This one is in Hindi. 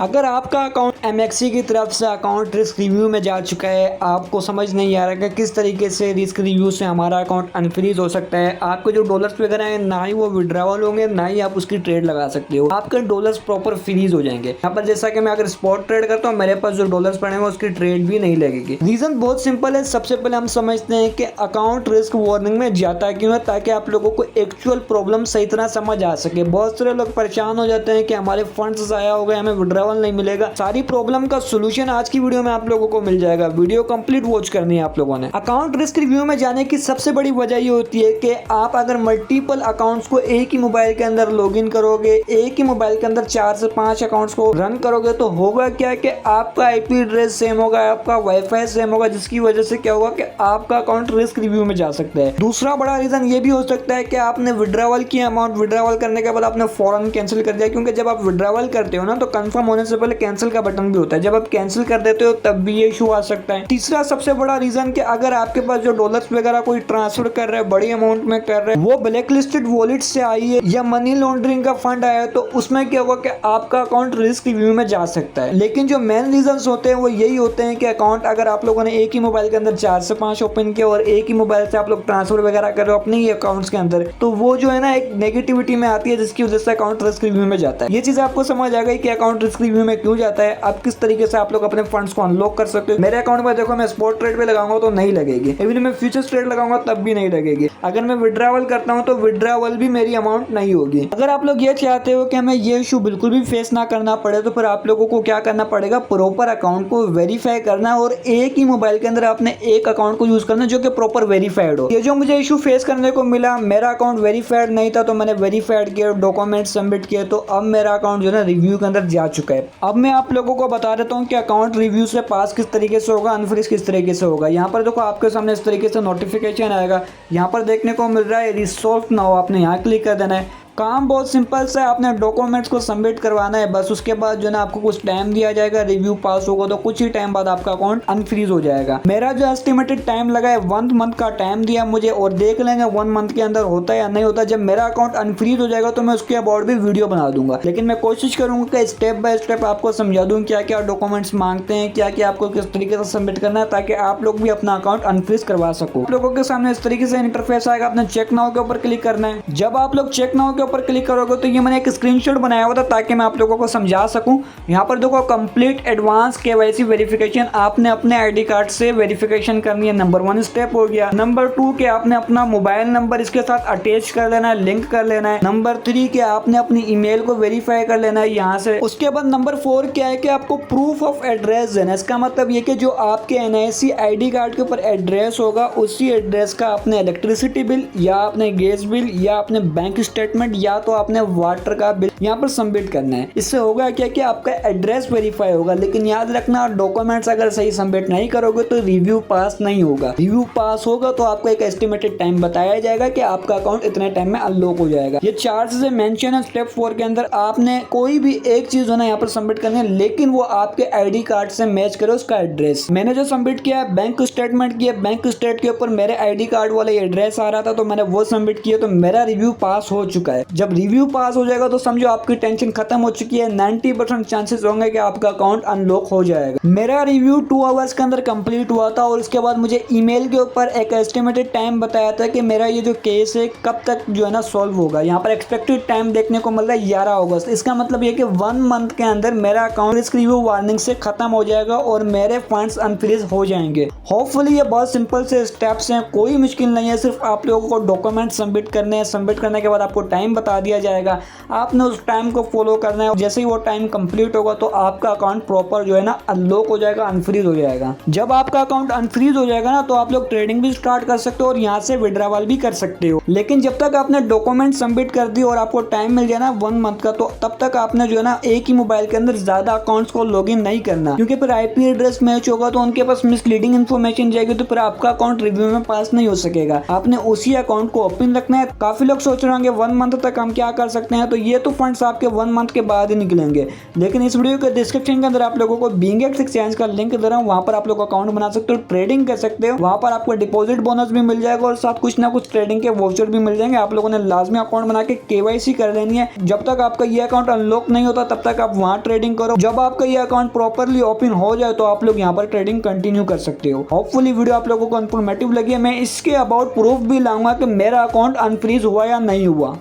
अगर आपका अकाउंट एमएक्सी की तरफ से अकाउंट रिस्क रिव्यू में जा चुका है, आपको समझ नहीं आ रहा कि किस तरीके से रिस्क रिव्यू से हमारा अकाउंट अनफ्रीज हो सकता है। आपके जो डॉलर्स वगैरह हैं ना ही वो विड्रॉवल होंगे, ना ही आप उसकी ट्रेड लगा सकते हो। आपके डॉलर्स प्रॉपर फ्रीज हो जाएंगे। यहाँ पर जैसा कि मैं अगर स्पॉट ट्रेड करता हूँ, मेरे पास जो डॉलर्स पड़े हैं उसकी ट्रेड भी नहीं लगेगी। रीजन बहुत सिंपल है। सबसे पहले हम समझते हैं कि अकाउंट रिस्क वार्निंग में जाता क्यों है, ताकि आप लोगों को एक्चुअल प्रॉब्लम सही तरह समझ आ सके। बहुत सारे लोग परेशान हो जाते हैं कि हमारे फंड्स ज़ाया हो गए, हमें विड्रॉवल नहीं मिलेगा। सारी प्रॉब्लम का सोल्यूशन आज की वीडियो में आप लोगों को मिल जाएगा। वीडियो कंप्लीट वॉच करनी है आप लोगों ने। अकाउंट रिस्क रिव्यू में जाने की सबसे बड़ी वजह ये होती है कि आप अगर मल्टीपल अकाउंट्स को एक ही मोबाइल के अंदर लॉगिन करोगे, एक ही मोबाइल के अंदर 4 से 5 अकाउंट्स को रन करोगे, तो होगा क्या कि आपका आईपी एड्रेस सेम होगा, आपका वाईफाई सेम होगा, जिसकी वजह से क्या होगा कि आपका अकाउंट रिस्क रिव्यू में जा सकता है। दूसरा बड़ा रीजन ये भी हो सकता है कि आपने विड्रॉवल की अमाउंट विड्रॉवल करने के बाद आपने फौरन कैंसिल कर दिया, क्योंकि जब आप विड्रॉवल करते हो ना तो कंफर्म होने से पहले कैंसिल का बटन भी होता है। जब आप कैंसिल कर देते हो तब भी ये इशू आ सकता है। तीसरा सबसे बड़ा रीजन कि अगर आपके पास जो डॉलर्स वगैरह कोई ट्रांसफर कर रहा है, बड़ी अमाउंट में कर रहे हैं, वो ब्लैक लिस्टेड वॉलेट से आई है या मनी लॉन्ड्रिंग का फंड आया है, तो उसमें क्या होगा कि आपका अकाउंट रिस्क रिव्यू में जा सकता है। लेकिन जो मेन रीजन होते हैं वो यही होते हैं कि अकाउंट अगर आप लोगों ने एक ही मोबाइल के अंदर 4 से 5 ओपन किया और एक ही मोबाइल से आप लोग ट्रांसफर वगैरह कर रहे हो अपने ही अकाउंट्स के अंदर, तो वो जो है ना एक नेगेटिविटी में आती है, जिसकी वजह से अकाउंट रिस्क रिव्यू में जाता है। ये चीज आपको समझ आ गई कि अकाउंट रिस्क रिव्यू में क्यों जाता है, आप किस तरीके से आप लोग अपने फंड्स को अनलॉक कर सकते हो। मेरे अकाउंट में देखो, मैं स्पॉट ट्रेड पे लगाऊंगा तो नहीं लगेगी, इवन मैं फ्यूचर्स ट्रेड लगाऊंगा तब भी नहीं लगेगी। अगर मैं विड्रॉवल करता हूं तो विड्रॉवल भी मेरी अमाउंट नहीं होगी। अगर आप लोग ये चाहते हो कि हमें ये इशू बिल्कुल भी फेस ना करना पड़े, तो फिर आप लोगों को क्या करना पड़ेगा, प्रॉपर अकाउंट को वेरीफाई करना और एक ही मोबाइल के अंदर आपने एक अकाउंट को यूज करना जो कि प्रॉपर वेरीफाइड हो। ये जो मुझे इशू फेस करने को मिला, मेरा अकाउंट वेरीफाइड नहीं था, तो मैंने वेरीफाइड किया, डॉक्यूमेंट सबमिट किए, तो अब मेरा अकाउंट जो है रिव्यू के अंदर जा चुका है। अब मैं आप लोगों को बता देता हूँ कि अकाउंट रिव्यू से पास किस तरीके से होगा, अनफ्रीज किस तरीके से होगा। यहाँ पर देखो आपके सामने इस तरीके से नोटिफिकेशन आएगा, यहाँ पर देखने को मिल रहा है रिसॉल्व नाउ, आपने यहाँ क्लिक कर देना है। काम बहुत सिंपल सा है, आपने डॉक्यूमेंट्स को सबमिट करवाना है बस। उसके बाद जो है ना आपको कुछ टाइम दिया जाएगा, रिव्यू पास होगा तो कुछ ही टाइम बाद आपका अकाउंट अनफ्रीज हो जाएगा। मेरा जो एस्टिमेटेड टाइम लगा है 1 मंथ का टाइम दिया मुझे, और देख लेंगे 1 मंथ के अंदर होता है या नहीं होता। जब मेरा अकाउंट अनफ्रीज हो जाएगा तो मैं उसके अबाउट भी वीडियो बना दूंगा, लेकिन मैं कोशिश करूंगा कि स्टेप बाय स्टेप आपको समझा दूं क्या क्या डॉक्यूमेंट्स मांगते हैं, क्या क्या आपको किस तरीके से सबमिट करना है, ताकि आप लोग भी अपना अकाउंट अनफ्रीज करवा सको। आप लोगों के सामने इस तरीके से इंटरफेस आएगा, आपने चेक नाउ के ऊपर क्लिक करना है। जब आप लोग चेक नाउ के ऊपर क्लिक करोगे तो ये मैंने एक स्क्रीनशॉट बनाया हुआ था ताकि मैं आप लोगों को समझा सकूं। यहाँ पर देखो कंप्लीट एडवांस केवाईसी वेरिफिकेशन, आपने अपने आईडी कार्ड से वेरिफिकेशन करनी है। नंबर 1 स्टेप हो गया। नंबर 2 के आपने अपना मोबाइल नंबर इसके साथ अटैच कर लेना है, लिंक कर लेना है। नंबर 3 के आपने अपनी ईमेल को वेरीफाई कर लेना है यहाँ से। उसके बाद नंबर 4 क्या है कि आपको प्रूफ ऑफ एड्रेस देना है। इसका मतलब ये कि जो आपके एनआईसी आईडी कार्ड के ऊपर एड्रेस होगा, उसी एड्रेस का अपने इलेक्ट्रिसिटी बिल या अपने गैस बिल या अपने बैंक स्टेटमेंट या तो आपने वाटर का बिल यहाँ पर सबमिट करना है। इससे होगा क्या कि आपका एड्रेस वेरीफाई होगा। लेकिन याद रखना, डॉक्यूमेंट्स अगर सही सबमिट नहीं करोगे तो रिव्यू पास नहीं होगा। रिव्यू पास होगा तो आपको एक एस्टिमेटेड टाइम बताया जाएगा कि आपका अकाउंट इतने टाइम में अनलॉक हो जाएगा। ये 4 चीजें मेंशन है स्टेप 4 के अंदर। आपने कोई भी एक चीज होना यहाँ पर सबमिट करनी है, लेकिन वो आपके आईडी कार्ड से मैच करे उसका एड्रेस। मैंने जो सबमिट किया बैंक स्टेटमेंट किया, बैंक स्टेट के ऊपर मेरे आईडी कार्ड वाला एड्रेस आ रहा था, तो मैंने वो सबमिट किया, तो मेरा रिव्यू पास हो चुका है। जब रिव्यू पास हो जाएगा तो समझो आपकी टेंशन खत्म हो चुकी है। 90% चांसेस होंगे कि आपका अकाउंट अनलॉक हो जाएगा। मेरा रिव्यू 2 आवर्स के अंदर कंप्लीट हुआ था, और उसके बाद मुझे ईमेल के ऊपर एक एस्टिमेटेड टाइम बताया था कि मेरा ये जो केस है कब तक जो है ना सॉल्व होगा। यहाँ पर एक्सपेक्टेड टाइम देखने को मिल रहा है 11 अगस्त। इसका मतलब ये कि 1 मंथ के अंदर मेरा अकाउंट रिस्क रिव्यू वार्निंग से खत्म हो जाएगा और मेरे फंड्स अनफ्रीज हो जाएंगे। होपफुली ये बहुत सिंपल से स्टेप्स हैं, कोई मुश्किल नहीं है। सिर्फ आप लोगों को डॉक्यूमेंट सबमिट करने हैं, सबमिट करने के बाद आपको टाइम बता दिया जाएगा, आपने उस टाइम को फॉलो करना है। जैसे ही वो टाइम कंप्लीट होगा तो आपका अकाउंट प्रॉपर जो है ना अनलॉक हो जाएगा, अनफ्रीज हो जाएगा। जब आपका अकाउंट अनफ्रीज हो जाएगा ना, तो आप लोग ट्रेडिंग भी स्टार्ट कर सकते हो और यहाँ से विड्रॉवल भी कर सकते हो। लेकिन जब तक आपने डॉक्यूमेंट सबमिट कर दी और आपको टाइम मिल जाए ना 1 मंथ का, तो तब तक आपने जो है ना एक ही मोबाइल के अंदर ज्यादा अकाउंट्स को लॉगिन नहीं करना, क्योंकि फिर आईपी एड्रेस मैच होगा तो उनके पास मिसलीडिंग इन्फॉर्मेशन जाएगी, तो फिर आपका अकाउंट रिव्यू में पास नहीं हो सकेगा। आपने उसी अकाउंट को ओपन रखना है। काफी लोग सोच रहे होंगे 1 मंथ तक हम क्या कर सकते हैं, तो ये तो फंड्स आपके 1 मंथ के बाद ही निकलेंगे। लेकिन इस वीडियो के डिस्क्रिप्शन के अंदर आप लोगों को BingX एक्सचेंज का लिंक दे रहा हूँ, वहाँ पर आप लोग अकाउंट बना सकते हो, ट्रेडिंग कर सकते हो, वहाँ पर आपको डिपॉजिट बोनस भी मिल जाएगा और साथ कुछ ना कुछ ट्रेडिंग के वाउचर भी मिल जाएंगे। आप लोगों ने लाजमी अकाउंट बना के KYC कर लेनी है। जब तक आपका ये अकाउंट अनलॉक नहीं होता तब तक आप वहाँ ट्रेडिंग करो। जब आपका ये अकाउंट प्रॉपरली ओपन हो जाए तो आप लोग यहाँ पर ट्रेडिंग कंटिन्यू कर सकते हो। होपफुली वीडियो आप लोगों को इन्फॉर्मेटिव लगी है। मैं इसके अबाउट प्रूफ भी लाऊंगा कि मेरा अकाउंट अनफ्रीज हुआ या नहीं हुआ।